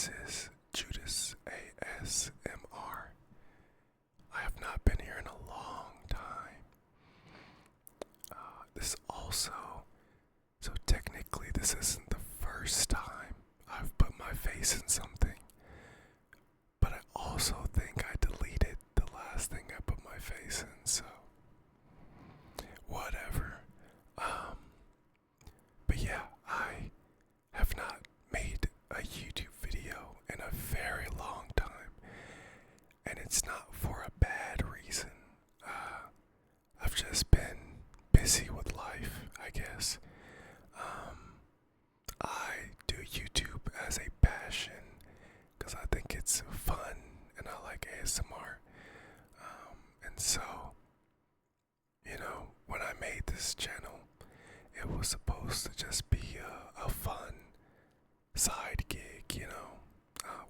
This is Judas ASMR. I have not been here in a long time. This also, so technically, this isn't the first time I've put my face in something, but I also think I deleted the last thing I put my face in, so whatever. But yeah, I have not made a YouTube video in a very long time, and it's not for a bad reason. I've just been busy with life, I guess. I do YouTube as a passion because I think it's fun and I like ASMR. And so, when I made this channel, it was supposed to just be a fun side gig.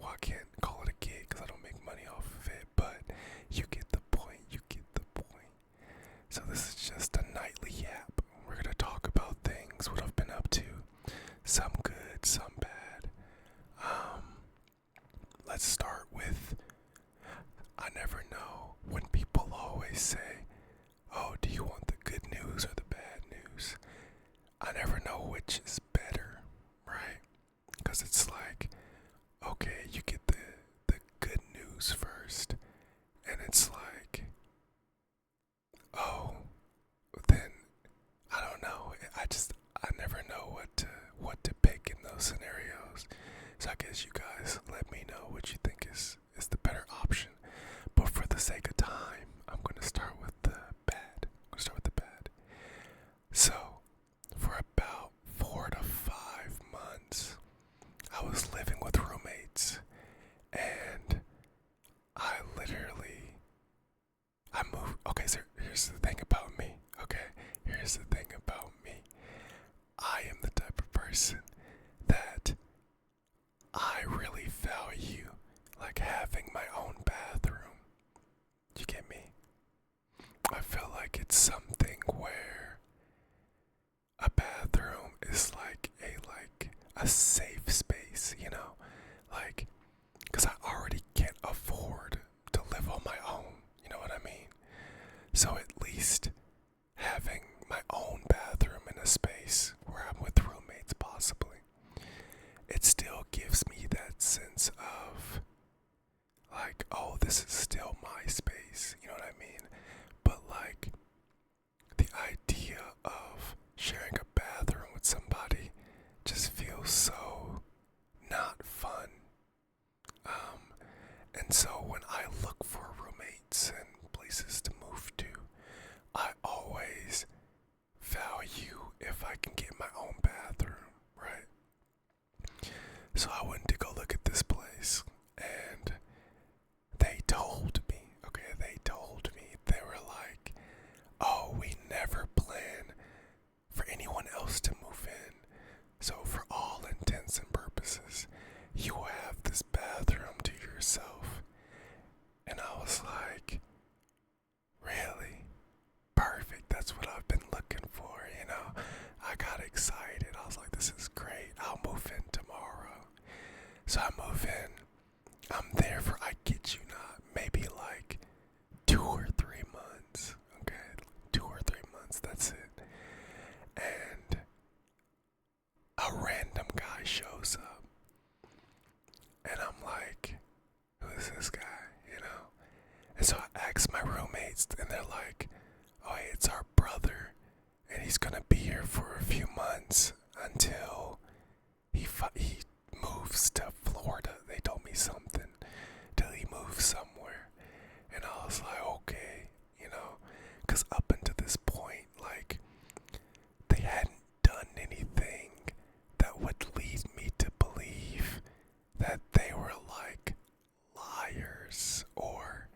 Well, I can't call it a gig because I don't make money off of it, but you get the point, So this is just a nightly yap. We're going to talk about things, what I've been up to, some good, some bad. Let's start with, I never know when people always say, oh, do you want the good news or the bad news? I never know which is better, right? Because it's like, okay, you get the good news first, and it's like, oh, then I don't know. I never know what to pick in those scenarios. So I guess you guys let me know what you think is the better option. But for the sake of time, I'm gonna start with the bad. So, for about 4 to 5 months, I was living with roommates, and I moved. Okay, so here's the thing about me. I am the type of person that I really value, like, having my own bathroom. You get me? I feel like it's something where a bathroom is like a safe space, like, because I already can't afford to live on my own, you know what I mean? So at least having my own bathroom in a space where I'm with roommates, possibly, it still gives me that sense of, like, oh, this is still my space, you know what I mean? But, like, the idea of sharing a bathroom with somebody just feels so not fun. And so when I look for roommates and places to move to, I always value if I can get my own bathroom, right? So I went to go look at this place, and they told me, they were like, oh, we never plan for anyone else to move in. So for all intents and purposes, you will have this bathroom to yourself. And I was like, really? Perfect. That's what I've been looking for, I got excited. I was like, this is great. I'll move in tomorrow. So I move in. I'm there for, I kid you not, maybe like 2 or 3 months. Okay, 2 or 3 months, that's it. And a random guy shows up. And I'm like, who is this guy, And so I asked my roommates, and they're like, oh, hey, it's our brother, and he's gonna be here for a few months until he moves to Florida. They told me something, till he moves somewhere. And I was like, okay, because up until this point, like, they hadn't done anything that would lead me to believe that they were, like, liars or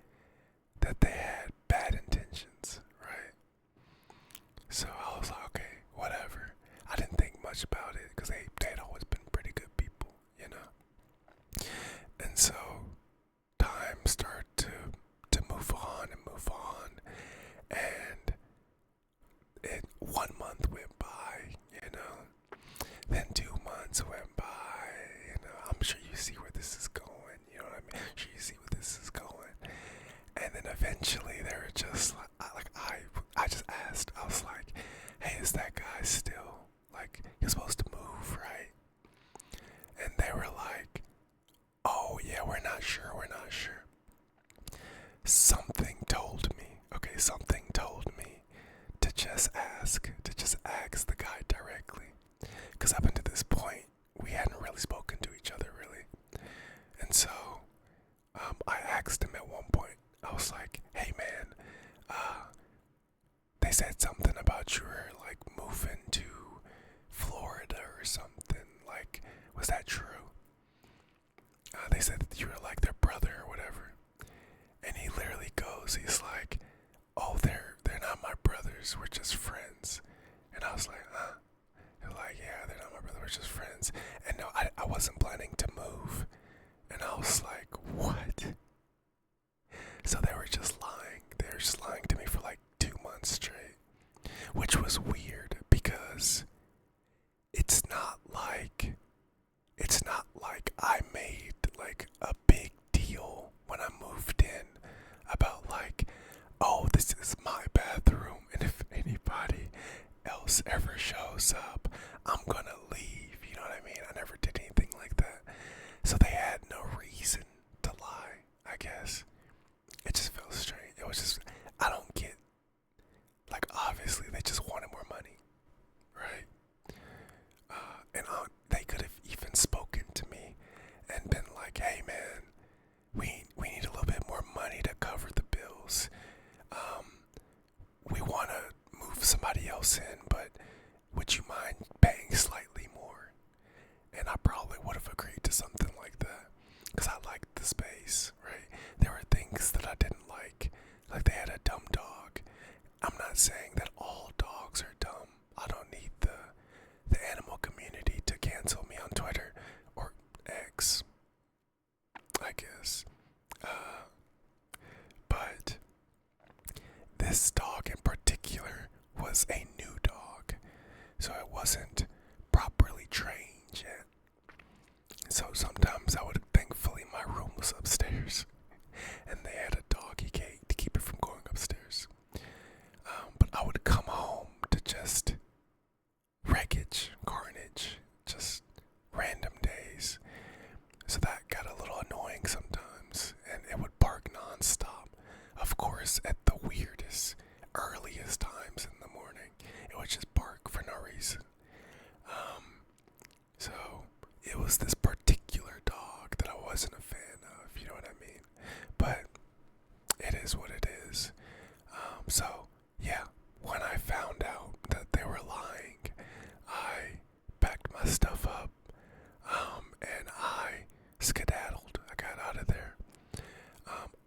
that they had bad intentions, right? So I was like, okay, whatever. I didn't think much about it because they'd always been pretty good people, And so time started to move on, and 1 month went by, then 2 months went by, I'm sure you see where this said something about you were like moving to Florida or something. Like, was that true? They said that you were like their brother or whatever. And he literally goes, he's like, "Oh, they're not my brothers. We're just friends." And I was like, "Huh?" They're like, "Yeah, they're not my brother. We're just friends." And no, I wasn't planning to move. And I was like, "What?" So they were just lying. They were just lying to me for like 2 months straight, which was weird because it's not like I made like a big deal when I moved in about like, "Oh, this is my bathroom, and if anybody else ever shows up, I'm gonna leave." You know what I mean? I never did anything like that. So they had no reason to lie, I guess. It just felt strange. It was just, I don't get, like, obviously they just wanted more money, right? And they could have even spoken to me and been like, "Hey man, we need a little bit more money to cover the bills. We want to move somebody else in, but would you mind paying slightly more?" And I probably would have agreed to something like that because I liked the space, right? There were things that I didn't like they had a dumb dog. I'm not saying that all dogs are dumb. I don't need the animal community to cancel me on Twitter or X, I guess. But this dog in particular was a new dog, so it wasn't properly trained yet. So sometimes thankfully my room was upstairs, and they had a doggy gate to keep it from going upstairs. But I would come home to just wreckage, carnage, just random days. So that got a little annoying sometimes, and it would bark nonstop. Of course, at the weirdest, earliest times in the morning, it would just bark for no reason. So it was this particular dog that I wasn't a fan of, you know what I mean? But it is what it is. So yeah, when I found out that they were lying, I packed my stuff up, and I skedaddled. I got out of there.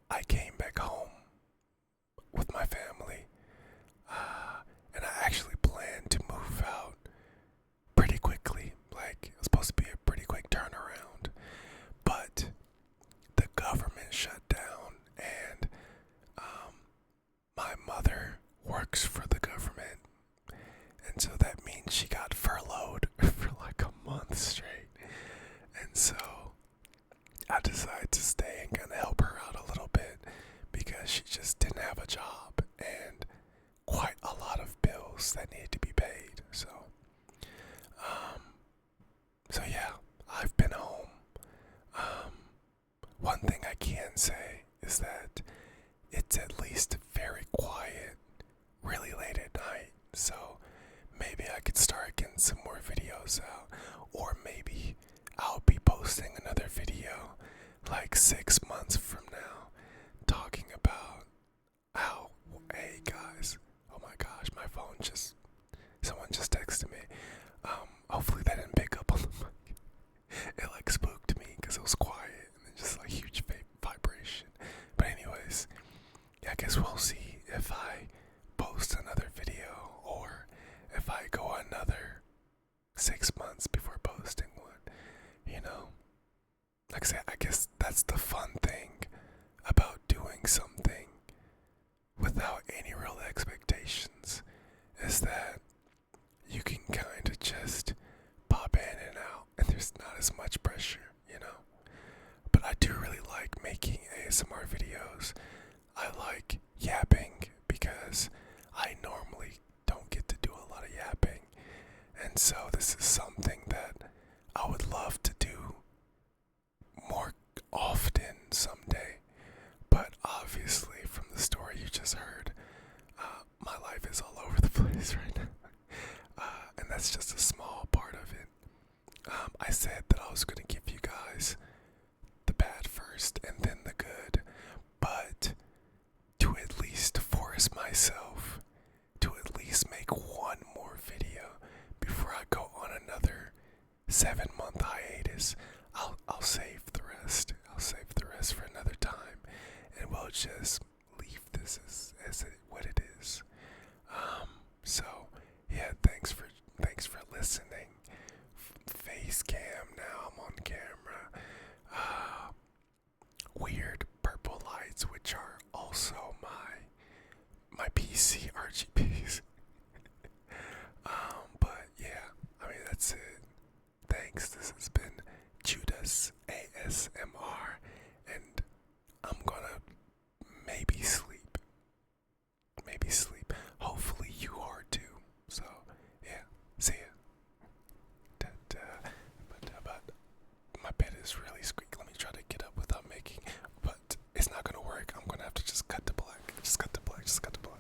I came back home with my family, and I actually planned to move out pretty quickly. Like, it was supposed to be a pretty quick turnaround, but the government shut down, and my mother works for the government, and so that means she got furloughed for like a month straight. And so I decided to stay and kind of help her out a little bit because she just didn't have a job and quite a lot of bills that needed to be paid. So yeah, I've been home. One thing I can say is that it's at least very quiet really late at night. So maybe I could start getting some more videos out, or maybe I'll be posting another video like 6 months from now talking about how, hey guys, oh my gosh, my phone someone just texted me. Hopefully that didn't pick up on the mic. It like spooked me because it was quiet and then just like huge vibration. But anyways, yeah, I guess we'll see if I post another video or if I go another 6 months before posting one, you know? Like I said, I guess that's the fun thing about doing something without any real expectations, is that you can kind of just pop in and out and there's not as much pressure, you know? But I do really like making ASMR videos. I like yapping because I normally don't get to do a lot of yapping. And so this is something that I would love to do more often someday. But obviously, from the story you just heard, my life is all over the place right now. And that's just a small part of it. I said that I was going to give you guys the bad first and then the good. But to at least force myself to at 7-month hiatus. I'll save the rest. I'll save the rest for another time, and we'll just leave this as what it is. So yeah, thanks for listening. Face cam now. I'm on camera. Weird purple lights, which are also my PC RGBs. But yeah, I mean that's it. Thanks. This has been Judas ASMR.